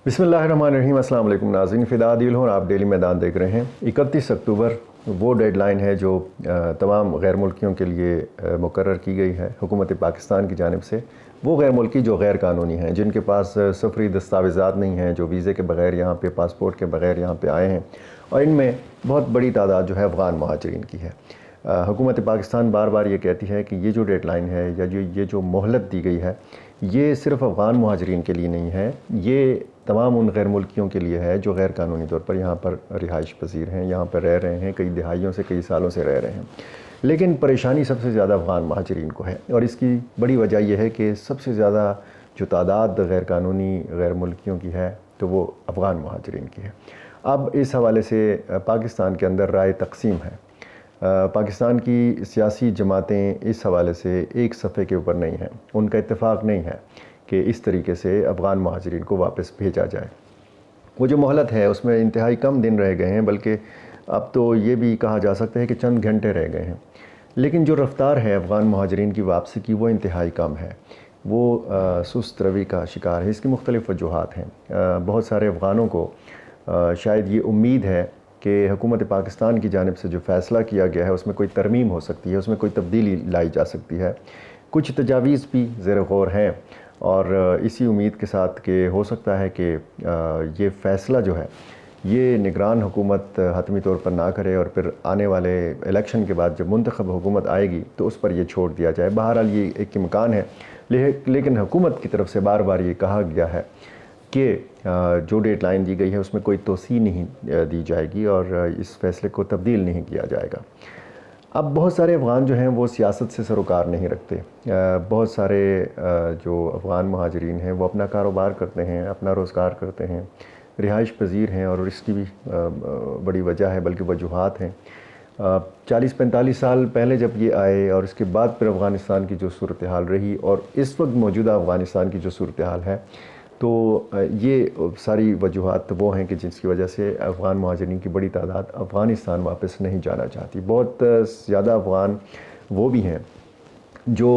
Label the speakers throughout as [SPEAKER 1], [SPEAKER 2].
[SPEAKER 1] बिस्मिल्लाहिर्रहमानिर्रहीम। अस्सलाम वालेकुम नाज़रीन, फ़िदा आदिल हूँ और आप डेली मैदान देख रहे हैं। 31 अक्टूबर वो डेड लाइन है जो तमाम गैर मुल्कियों के लिए मुकर्रर की गई है हुकूमत पाकिस्तान की जानिब से। वो गैर मुल्की जो गैर कानूनी हैं, जिनके पास सफरी दस्तावेज़ात नहीं हैं, जो वीज़े के बग़ैर यहाँ पे, पासपोर्ट के बग़ैर यहाँ पे आए हैं, और इनमें बहुत बड़ी तादाद जो है अफ़गान महाजरीन की है। हुकूमत पाकिस्तान बार बार ये कहती है कि ये जो डेड लाइन है या ये जो मोहलत दी गई है, ये सिर्फ़ अफ़गान महाजरीन के लिए नहीं है, ये तमाम उन गैर मुल्कियों के लिए है जो गैर कानूनी तौर पर यहाँ पर रिहाइश पजीर हैं, यहाँ पर रह रहे हैं, कई दिहाइयों से, कई सालों से रह रहे हैं। लेकिन परेशानी सबसे ज़्यादा अफ़गान महाजरीन को है, और इसकी बड़ी वजह यह है कि सबसे ज़्यादा जो तादाद गैर कानूनी गैर मुल्कियों की है तो वो अफ़गान महाजरीन की है। अब इस हवाले से पाकिस्तान के अंदर राय तकसीम है। पाकिस्तान की सियासी जमातें इस हवाले से एक सफ़े के ऊपर नहीं हैं, उनका इत्तेफाक नहीं है कि इस तरीके से अफ़गान महाजरीन को वापस भेजा जाए। वो जो मोहलत है उसमें इंतहाई कम दिन रह गए हैं, बल्कि अब तो ये भी कहा जा सकता है कि चंद घंटे रह गए हैं। लेकिन जो रफ़्तार है अफ़गान महाजरीन की वापसी की, वो इंतहाई कम है, वो सुस्त रवि का शिकार है। इसकी मुख्तलिफ़ वजूहात हैं। बहुत सारे अफ़गानों को शायद ये उम्मीद है कि हुकूमत पाकिस्तान की जानिब से जो फ़ैसला किया गया है उसमें कोई तरमीम हो सकती है, उसमें कोई तब्दीली लाई जा सकती है। कुछ तजावीज़ भी ज़ेर गौर हैं, और इसी उम्मीद के साथ कि हो सकता है कि ये फ़ैसला जो है ये निगरान हुकूमत हतमी तौर पर ना करे, और फिर आने वाले इलेक्शन के बाद जब मुंतखब हुकूमत आएगी तो उस पर ये छोड़ दिया जाए। बहरहाल ये एक इम्कान है, लेकिन हुकूमत की तरफ से बार बार ये कहा गया है कि जो डेड लाइन दी गई है उसमें कोई तोसी नहीं दी जाएगी और इस फ़ैसले को तब्दील नहीं किया जाएगा। अब बहुत सारे अफ़गान जो हैं वो सियासत से सरोकार नहीं रखते। बहुत सारे जो अफ़गान महाजरीन हैं वो अपना कारोबार करते हैं, अपना रोज़गार करते हैं, रिहाइश पजीर हैं, और इसकी भी बड़ी वजह है, बल्कि वजूहात हैं। 40-45 साल पहले जब ये आए और इसके बाद फिर अफ़गानिस्तान की जो सूरत हाल रही और इस वक्त मौजूदा अफ़गानिस्तान की जो सूरत हाल है, तो ये सारी वजूहात वो हैं कि जिसकी वजह से अफ़गान महाजरीन की बड़ी तादाद अफ़गानिस्तान वापस नहीं जाना चाहती। बहुत ज़्यादा अफ़गान वो भी हैं जो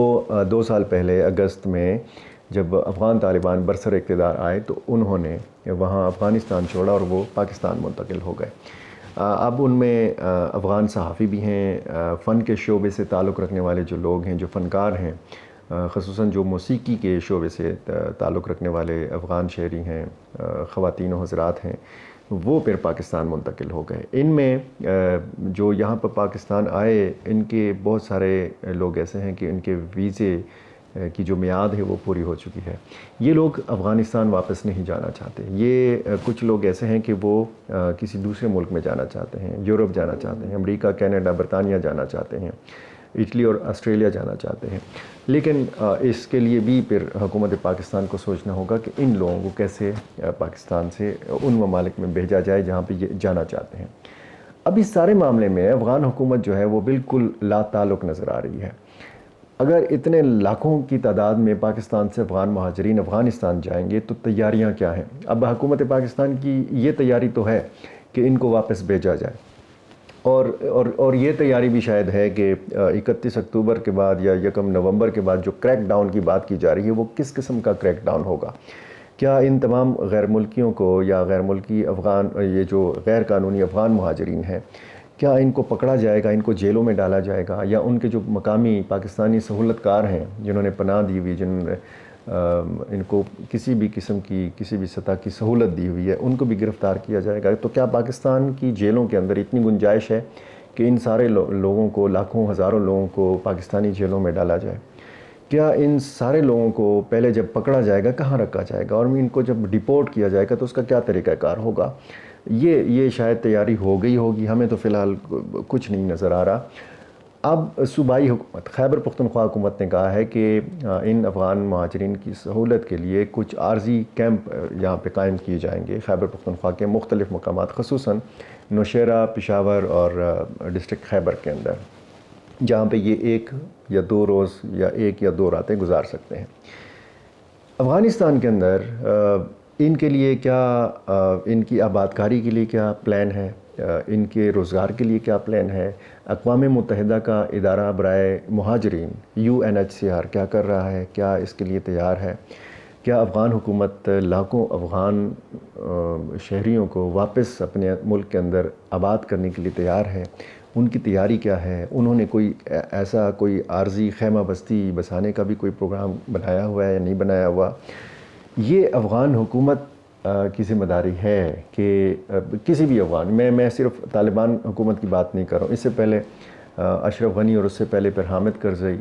[SPEAKER 1] 2 साल पहले अगस्त में जब अफ़गान तालिबान बरसर इक़्तिदार आए तो उन्होंने वहाँ अफ़गानिस्तान छोड़ा और वो पाकिस्तान मुंतकिल हो गए। अब उनमें अफ़गान सहाफ़ी भी हैं, फ़न के शोबे से ताल्लुक़ रखने वाले जो लोग हैं, जो फ़नकार हैं, ख़ुसूसन जो मौसीकी के शोबे से ताल्लुक़ रखने वाले अफ़गान शहरी हैं, ख़वातीन व हज़रात हैं, वो फिर पाकिस्तान मुंतकिल हो गए। इनमें जो यहाँ पर पाकिस्तान आए, इनके बहुत सारे लोग ऐसे हैं कि इनके वीज़े की जो मियाद है वो पूरी हो चुकी है। ये लोग अफ़गानिस्तान वापस नहीं जाना चाहते। ये कुछ लोग ऐसे हैं कि वो किसी दूसरे मुल्क में जाना चाहते हैं, यूरोप जाना चाहते हैं, अमेरिका, कनाडा, बरतानिया जाना चाहते हैं, इटली और ऑस्ट्रेलिया जाना चाहते हैं। लेकिन इसके लिए भी फिर हुकूमत पाकिस्तान को सोचना होगा कि इन लोगों को कैसे पाकिस्तान से उन ममालिक में भेजा जाए जहाँ पे ये जाना चाहते हैं। अब इस सारे मामले में अफ़गान हुकूमत जो है वो बिल्कुल लाताल्लुक़ नज़र आ रही है। अगर इतने लाखों की तादाद में पाकिस्तान से अफ़गान महाजरीन अफ़गानिस्तान जाएंगे तो तैयारियां क्या हैं? अब हुकूमत पाकिस्तान की ये तैयारी तो है कि इनको वापस भेजा जाए, और ये तैयारी भी शायद है कि 31 अक्टूबर के बाद या 1 नवंबर के बाद जो क्रैक डाउन की बात की जा रही है वो किस किस्म का क्रैक डाउन होगा। क्या इन तमाम गैर मुल्कियों को या गैर मुल्की अफ़गान, ये जो गैर कानूनी अफ़गान महाजरीन हैं, क्या इनको पकड़ा जाएगा, इनको जेलों में डाला जाएगा, या उनके जो मकामी पाकिस्तानी सहूलतकार हैं जिन्होंने पनाह दी हुई, जिन्होंने इनको किसी भी किस्म की, किसी भी सतह की सहूलत दी हुई है, उनको भी गिरफ़्तार किया जाएगा? तो क्या पाकिस्तान की जेलों के अंदर इतनी गुंजाइश है कि इन सारे लोगों को, लाखों हज़ारों लोगों को पाकिस्तानी जेलों में डाला जाए? क्या इन सारे लोगों को पहले जब पकड़ा जाएगा कहाँ रखा जाएगा, और इनको जब डिपोर्ट किया जाएगा तो उसका क्या तरीक़ाकार होगा? ये शायद तैयारी हो गई होगी, हमें तो फ़िलहाल कुछ नहीं नज़र आ रहा। अब सूबाई हुकूमत, खैबर पख्तूनख्वा हुकूमत ने कहा है कि इन अफ़गान महाजरीन की सहूलत के लिए कुछ आर्जी कैंप यहाँ पे कायम किए जाएंगे खैबर पख्तूनख्वा के मुख्तलिफ़ मकामात, ख़ुसूसन नौशेरा, पेशावर और डिस्ट्रिक्ट खैबर के अंदर, जहाँ पे ये 1 या 2 रोज़ या 1 या 2 रातें गुजार सकते हैं। अफ़गानिस्तान के अंदर इनके लिए क्या, इनकी आबादकारी के लिए क्या प्लान है, इनके रोज़गार के लिए क्या प्लान है? अक़वाम मुत्तहिदा का इदारा बराए मुहाजिरीन UNHCR क्या कर रहा है? क्या इसके लिए तैयार है? کیا افغان حکومت لاکھوں افغان شہریوں کو واپس اپنے ملک کے اندر آباد کرنے کے لیے تیار ہے؟ ان کی تیاری کیا ہے؟ انہوں نے کوئی ایسا کوئی عارضی خیمہ بستی بسانے کا بھی کوئی پروگرام بنایا ہوا ہے یا نہیں بنایا ہوا؟ یہ افغان حکومت کی ذمہ داری ہے کہ کسی بھی افغان، میں صرف طالبان حکومت کی بات نہیں کر رہا ہوں، اس سے پہلے اشرف غنی اور اس سے پہلے پھر حامد کرزئی،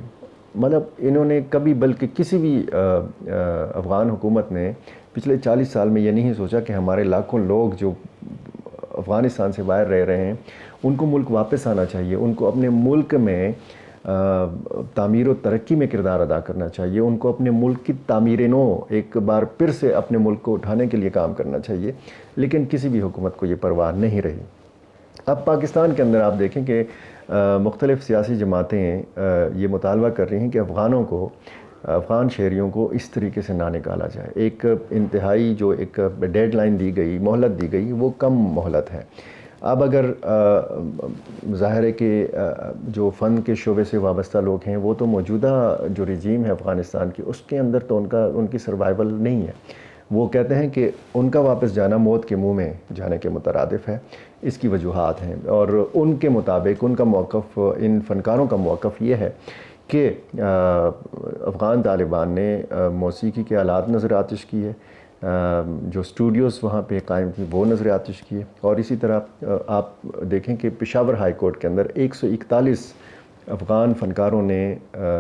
[SPEAKER 1] مطلب انہوں نے کبھی، بلکہ کسی بھی افغان حکومت نے پچھلے 40 سال میں یہ نہیں سوچا کہ ہمارے لاکھوں لوگ جو افغانستان سے باہر رہ رہے ہیں ان کو ملک واپس آنا چاہیے، ان کو اپنے ملک میں تعمیر و ترقی میں کردار ادا کرنا چاہیے، ان کو اپنے ملک کی تعمیر نو ایک بار پھر سے اپنے ملک کو اٹھانے کے لیے کام کرنا چاہیے، لیکن کسی بھی حکومت کو یہ پرواہ نہیں رہی۔ اب پاکستان کے اندر آپ دیکھیں کہ مختلف سیاسی جماعتیں یہ مطالبہ کر رہی ہیں کہ افغان شہریوں کو اس طریقے سے نہ نکالا جائے۔ ایک انتہائی جو ایک ڈیڈ لائن دی گئی، مہلت دی گئی، وہ کم مہلت ہے۔ اب اگر ظاہر ہے کہ جو فن کے شعبے سے وابستہ لوگ ہیں وہ تو موجودہ جو رجیم ہے افغانستان کی، اس کے اندر تو ان کی سروائیول نہیں ہے۔ وہ کہتے ہیں کہ ان کا واپس جانا موت کے منہ میں جانے کے مترادف ہے۔ اس کی وجوہات ہیں، اور ان کے مطابق ان کا موقف، ان فنکاروں کا موقف یہ ہے کہ افغان طالبان نے موسیقی کے آلات نظر آتش کیے، جو اسٹوڈیوز وہاں پہ قائم کی وہ نظر آتش کیے، اور اسی طرح آپ دیکھیں کہ پشاور ہائی کورٹ کے اندر 141 افغان فنکاروں نے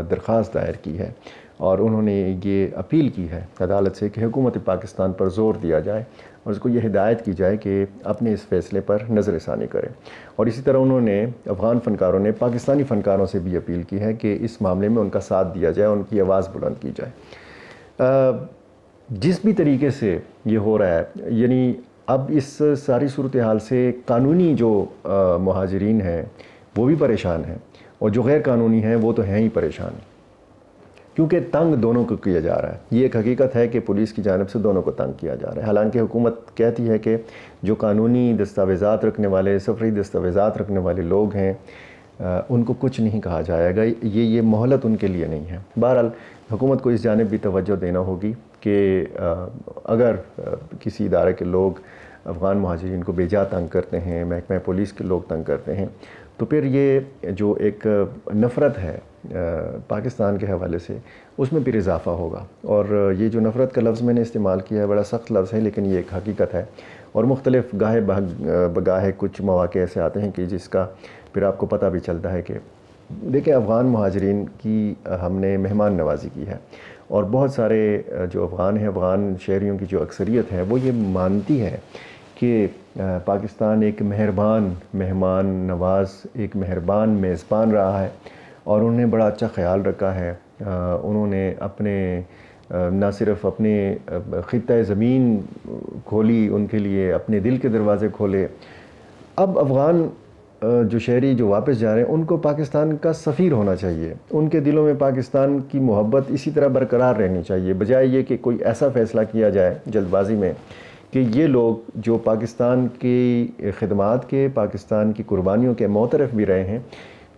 [SPEAKER 1] درخواست دائر کی ہے، اور انہوں نے یہ اپیل کی ہے عدالت سے کہ حکومت پاکستان پر زور دیا جائے اور اس کو یہ ہدایت کی جائے کہ اپنے اس فیصلے پر نظر ثانی کرے۔ اور اسی طرح انہوں نے افغان فنکاروں نے پاکستانی فنکاروں سے بھی اپیل کی ہے کہ اس معاملے میں ان کا ساتھ دیا جائے، ان کی آواز بلند کی جائے۔ جس بھی طریقے سے یہ ہو رہا ہے، یعنی اب اس ساری صورتحال سے قانونی جو مہاجرین ہیں وہ بھی پریشان ہیں، اور جو غیر قانونی ہیں وہ تو ہیں ہی پریشان، کیونکہ تنگ دونوں کو کیا جا رہا ہے۔ یہ ایک حقیقت ہے کہ پولیس کی جانب سے دونوں کو تنگ کیا جا رہا ہے، حالانکہ حکومت کہتی ہے کہ جو قانونی دستاویزات رکھنے والے، سفری دستاویزات رکھنے والے لوگ ہیں ان کو کچھ نہیں کہا جائے گا، یہ مہلت ان کے لیے نہیں ہے۔ بہرحال حکومت کو اس جانب بھی توجہ دینا ہوگی کہ اگر کسی ادارے کے لوگ افغان مہاجرین کو بے جا تنگ کرتے ہیں، محکمہ پولیس کے لوگ تنگ کرتے ہیں، تو پھر یہ جو ایک نفرت ہے پاکستان کے حوالے سے، اس میں پھر اضافہ ہوگا۔ اور یہ جو نفرت کا لفظ میں نے استعمال کیا ہے بڑا سخت لفظ ہے، لیکن یہ ایک حقیقت ہے، اور مختلف گاہے بگاہے کچھ مواقع ایسے آتے ہیں کہ جس کا پھر آپ کو پتہ بھی چلتا ہے کہ دیکھیں افغان مہاجرین کی ہم نے مہمان نوازی کی ہے، اور بہت سارے جو افغان ہیں، افغان شہریوں کی جو اکثریت ہے وہ یہ مانتی ہے کہ پاکستان ایک مہربان مہمان نواز، ایک مہربان میزبان رہا ہے، اور انہوں نے بڑا اچھا خیال رکھا ہے۔ انہوں نے اپنے نہ صرف اپنے خطہ زمین کھولی ان کے لیے، اپنے دل کے دروازے کھولے۔ اب افغان جو شہری جو واپس جا رہے ہیں ان کو پاکستان کا سفیر ہونا چاہیے، ان کے دلوں میں پاکستان کی محبت اسی طرح برقرار رہنی چاہیے، بجائے یہ کہ کوئی ایسا فیصلہ کیا جائے جلد بازی میں کہ یہ لوگ جو پاکستان کی خدمات کے، پاکستان کی قربانیوں کے معترف بھی رہے ہیں،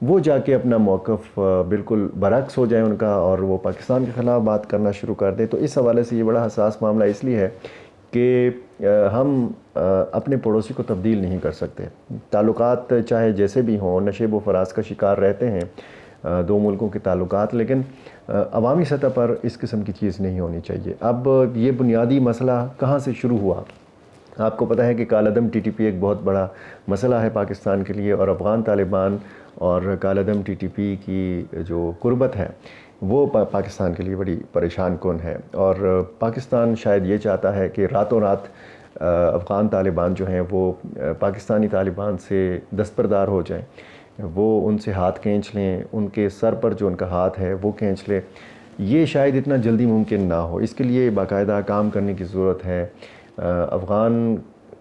[SPEAKER 1] وہ جا کے اپنا موقف بالکل برعکس ہو جائے ان کا، اور وہ پاکستان کے خلاف بات کرنا شروع کر دیں۔ تو اس حوالے سے یہ بڑا حساس معاملہ اس لیے ہے کہ ہم اپنے پڑوسی کو تبدیل نہیں کر سکتے۔ تعلقات چاہے جیسے بھی ہوں، نشیب و فراز کا شکار رہتے ہیں دو ملکوں کے تعلقات، لیکن عوامی سطح پر اس قسم کی چیز نہیں ہونی چاہیے۔ اب یہ بنیادی مسئلہ کہاں سے شروع ہوا؟ آپ کو پتہ ہے کہ کالعدم ٹی ٹی پی ایک بہت بڑا مسئلہ ہے پاکستان کے لیے، اور افغان طالبان اور کالعدم ٹی ٹی پی کی جو قربت ہے وہ پاکستان کے لیے بڑی پریشان کن ہے، اور پاکستان شاید یہ چاہتا ہے کہ راتوں رات افغان طالبان جو ہیں وہ پاکستانی طالبان سے دستبردار ہو جائیں، وہ ان سے ہاتھ کھینچ لیں، ان کے سر پر جو ان کا ہاتھ ہے وہ کھینچ لیں۔ یہ شاید اتنا جلدی ممکن نہ ہو، اس کے لیے باقاعدہ کام کرنے کی ضرورت ہے۔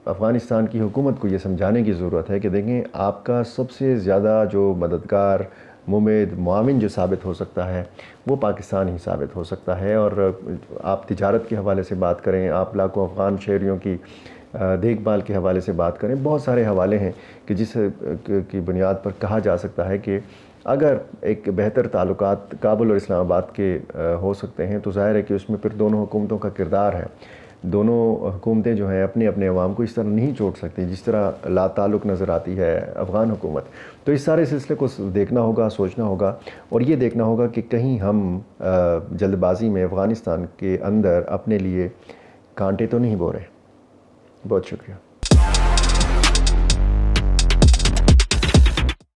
[SPEAKER 1] افغانستان کی حکومت کو یہ سمجھانے کی ضرورت ہے کہ دیکھیں آپ کا سب سے زیادہ جو مددگار، ممید، معاون جو ثابت ہو سکتا ہے وہ پاکستان ہی ثابت ہو سکتا ہے۔ اور آپ تجارت کے حوالے سے بات کریں، آپ لاکھوں افغان شہریوں کی دیکھ بھال کے حوالے سے بات کریں، بہت سارے حوالے ہیں کہ جس کی بنیاد پر کہا جا سکتا ہے کہ اگر ایک بہتر تعلقات کابل اور اسلام آباد کے ہو سکتے ہیں تو ظاہر ہے کہ اس میں پھر دونوں حکومتوں کا کردار ہے. دونوں حکومتیں جو ہیں اپنے اپنے عوام کو اس طرح نہیں چھوڑ سکتی جس طرح لا تعلق نظر آتی ہے افغان حکومت. تو اس سارے سلسلے کو دیکھنا ہوگا، سوچنا ہوگا، اور یہ دیکھنا ہوگا کہ کہیں ہم جلد بازی میں افغانستان کے اندر اپنے لیے کانٹے تو نہیں بو رہے. بہت شکریہ.